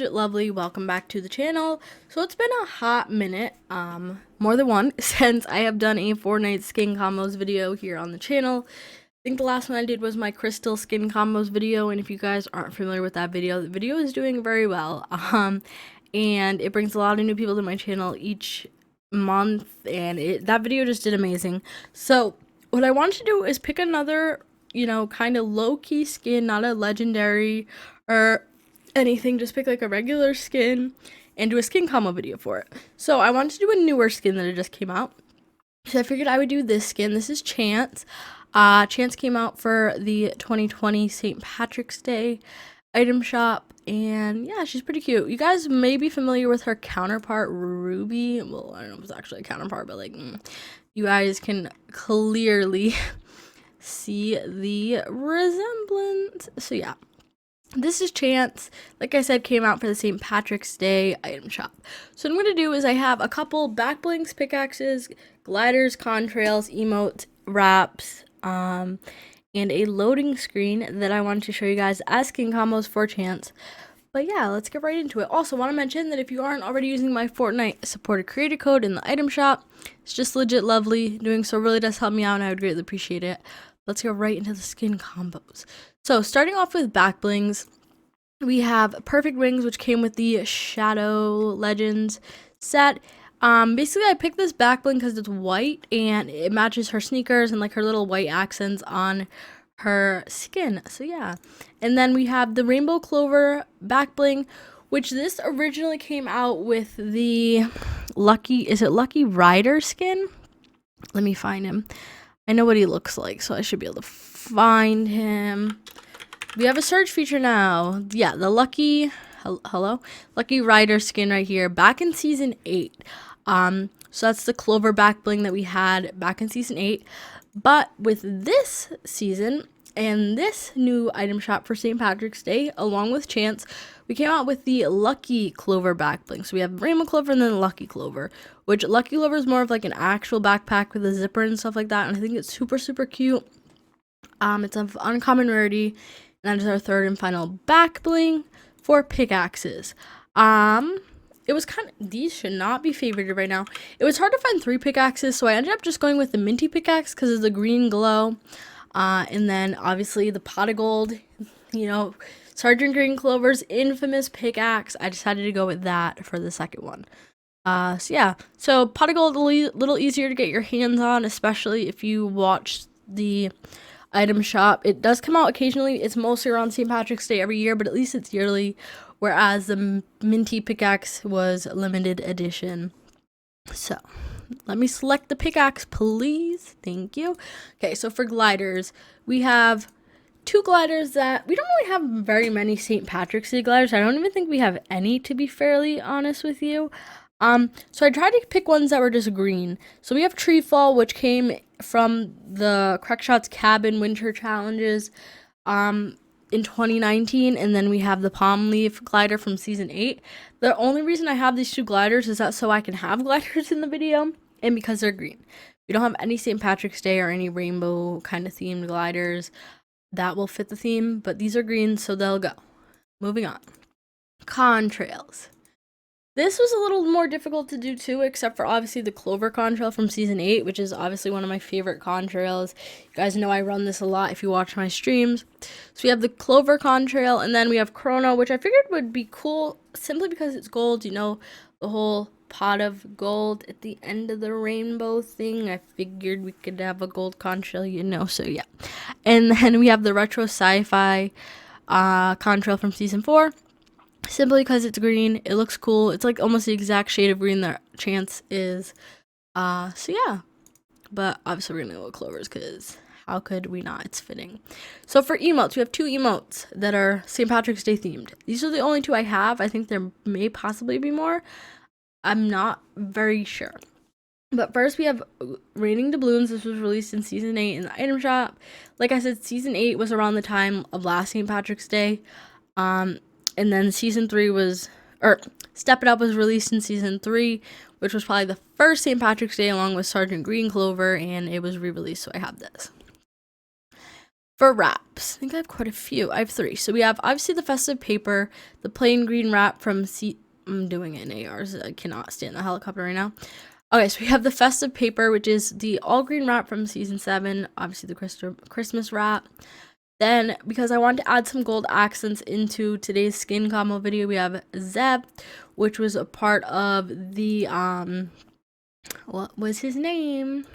LegitLovely, welcome back to the channel. So it's been a hot minute, more than one, since I have done a Fortnite skin combos video here on the channel. I think the last one I did was my crystal skin combos video, and if you guys aren't familiar with that video, the video is doing very well. And it brings a lot of new people to my channel each month, and that video just did amazing. So what I want to do is pick another, kind of low-key skin, not a legendary or anything, just pick like a regular skin and do a skin combo video for it. So I wanted to do a newer skin that just came out, so I figured I would do this skin. This is Chance. Chance came out for the 2020 St. Patrick's Day item shop, and yeah, she's pretty cute. You guys may be familiar with her counterpart Ruby. Well, I don't know if it's actually a counterpart, but like you guys can clearly see the resemblance. So yeah, this is Chance. Like I said, came out for the St. Patrick's Day item shop. So what I'm going to do is I have a couple back blings, pickaxes, gliders, contrails, emotes, wraps, and a loading screen that I wanted to show you guys as skin combos for Chance. But yeah, let's get right into it. Also, want to mention that if you aren't already using my Fortnite supported creator code in the item shop, it's just LegitLovely. Doing so really does help me out, and I would greatly appreciate it. Let's go right into the skin combos. So starting off with back blings, we have Perfect Wings, which came with the Shadow Legends set. Basically I picked this back bling because it's white and it matches her sneakers and like her little white accents on her skin. So yeah. And then we have the Rainbow Clover back bling, which this originally came out with the Lucky Rider skin? Let me find him. I know what he looks like, so I should be able to find him. We have a search feature now. Yeah, the Lucky Rider skin right here, back in season 8. So that's the Clover back bling that we had back in season 8. But with this season and this new item shop for St. Patrick's Day, along with Chance, we came out with the Lucky Clover back bling. So we have Rainbow Clover and then Lucky Clover, which Lucky Clover is more of like an actual backpack with a zipper and stuff like that. And I think it's super, super cute. It's of uncommon rarity. And that is our third and final back bling for pickaxes. It was these should not be favorited right now. It was hard to find 3 pickaxes, so I ended up just going with the minty pickaxe because of the green glow. And then obviously the pot of gold, Sargent Green Clover's infamous pickaxe. I decided to go with that for the second one. So yeah, so pot of gold a little easier to get your hands on, especially if you watch the item shop. It does come out occasionally. It's mostly around St. Patrick's Day every year, but at least it's yearly, whereas the minty pickaxe was limited edition. So let me select the pickaxe, please. Thank you. Okay, so for gliders, we have 2 gliders that we don't really have very many St. Patrick's Day gliders. I don't even think we have any, to be fairly honest with you. So I tried to pick ones that were just green. So we have Tree Fall, which came from the Crackshot's Cabin Winter Challenges in 2019, and then we have the Palm Leaf glider from season 8. The only reason I have these 2 gliders is that so I can have gliders in the video, and because they're green. We don't have any St. Patrick's Day or any rainbow kind of themed gliders that will fit the theme, but these are green, so they'll go. Moving on. Contrails. This was a little more difficult to do too, except for obviously the Clover contrail from season 8, which is obviously one of my favorite contrails. You guys know I run this a lot if you watch my streams. So we have the Clover contrail, and then we have Chrono, which I figured would be cool simply because it's gold, the whole pot of gold at the end of the rainbow thing. I figured we could have a gold contrail, so yeah. And then we have the Retro Sci-Fi contrail from season 4. Simply because it's green, it looks cool. It's like almost the exact shade of green that Chance is. So yeah. But obviously we're gonna go with Clovers because how could we not? It's fitting. So for emotes, we have 2 emotes that are St. Patrick's Day themed. These are the only 2 I have. I think there may possibly be more. I'm not very sure. But first we have Raining Doubloons. This was released in season 8 in the item shop. Like I said, season 8 was around the time of last St. Patrick's Day. And then season 3 Step It Up was released in season 3, which was probably the first St. Patrick's Day along with Sargent Green Clover, and it was re-released, so I have this. For wraps, I think I have quite a few. I have 3. So we have obviously the festive paper, the plain green wrap from I'm doing it in ARs. I cannot stand the helicopter right now. Okay, so we have the festive paper, which is the all green wrap from season 7. Obviously the Christmas wrap. Then, because I wanted to add some gold accents into today's skin combo video, we have Zeb, which was a part of the what was his name?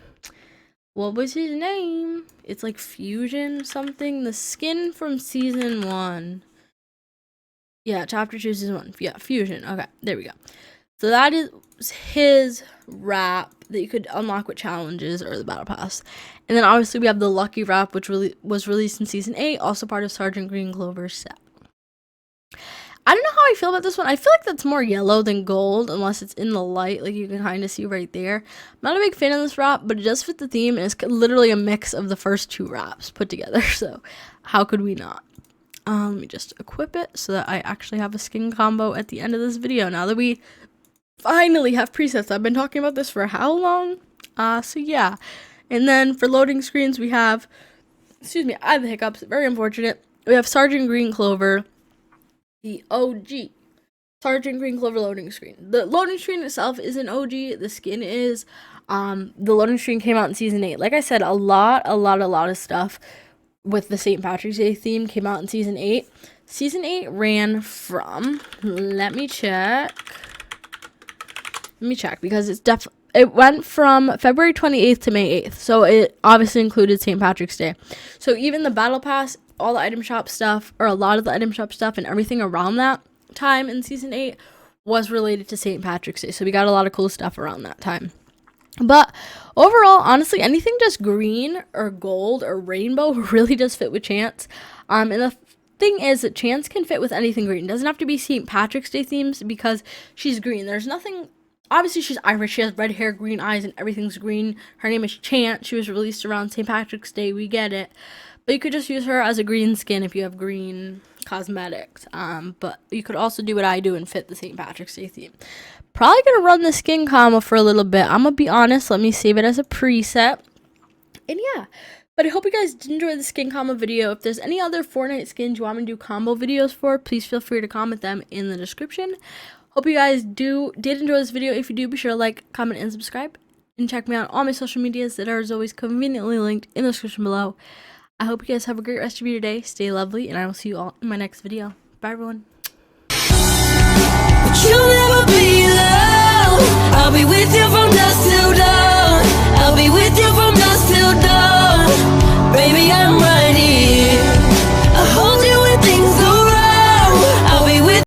It's like Fusion something. The skin from season 1. Yeah, chapter 2, season 1. Yeah, Fusion. Okay, there we go. So that is his wrap that you could unlock with challenges or the battle pass. And then obviously we have the lucky wrap, which was released in season 8, also part of Sargent Green Clover's set. I don't know how I feel about this one. I feel like that's more yellow than gold, unless it's in the light, like you can kind of see right there. I'm not a big fan of this wrap, but it does fit the theme, and it's literally a mix of the first 2 wraps put together, so how could we not? Let me just equip it so that I actually have a skin combo at the end of this video, now that we finally have presets. I've been talking about this for how long? So yeah. And then for loading screens, we have, excuse me, I have the hiccups, very unfortunate. We have Sargent Green Clover, the OG Sargent Green Clover loading screen. The loading screen itself is an OG. The skin is. The loading screen came out in season 8. Like I said, a lot of stuff with the St. Patrick's Day theme came out in season 8. Season 8 ran from, let me check because it went from February 28th to May 8th. So it obviously included St. Patrick's Day. So even the battle pass, all the item shop stuff, or a lot of the item shop stuff and everything around that time in season 8 was related to St. Patrick's Day. So we got a lot of cool stuff around that time. But overall, honestly, anything just green or gold or rainbow really does fit with Chance. And the thing is that Chance can fit with anything green. It doesn't have to be St. Patrick's Day themes because she's green. There's nothing. Obviously, she's Irish. She has red hair, green eyes, and everything's green. Her name is Chance. She was released around St. Patrick's Day. We get it. But you could just use her as a green skin if you have green cosmetics. But you could also do what I do and fit the St. Patrick's Day theme. Probably going to run the skin combo for a little bit. I'm going to be honest. Let me save it as a preset. And yeah. But I hope you guys did enjoy the skin combo video. If there's any other Fortnite skins you want me to do combo videos for, please feel free to comment them in the description. Hope you guys did enjoy this video. If you do, be sure to like, comment, and subscribe. And check me out on all my social medias that are as always conveniently linked in the description below. I hope you guys have a great rest of your day. Stay lovely, and I will see you all in my next video. Bye, everyone.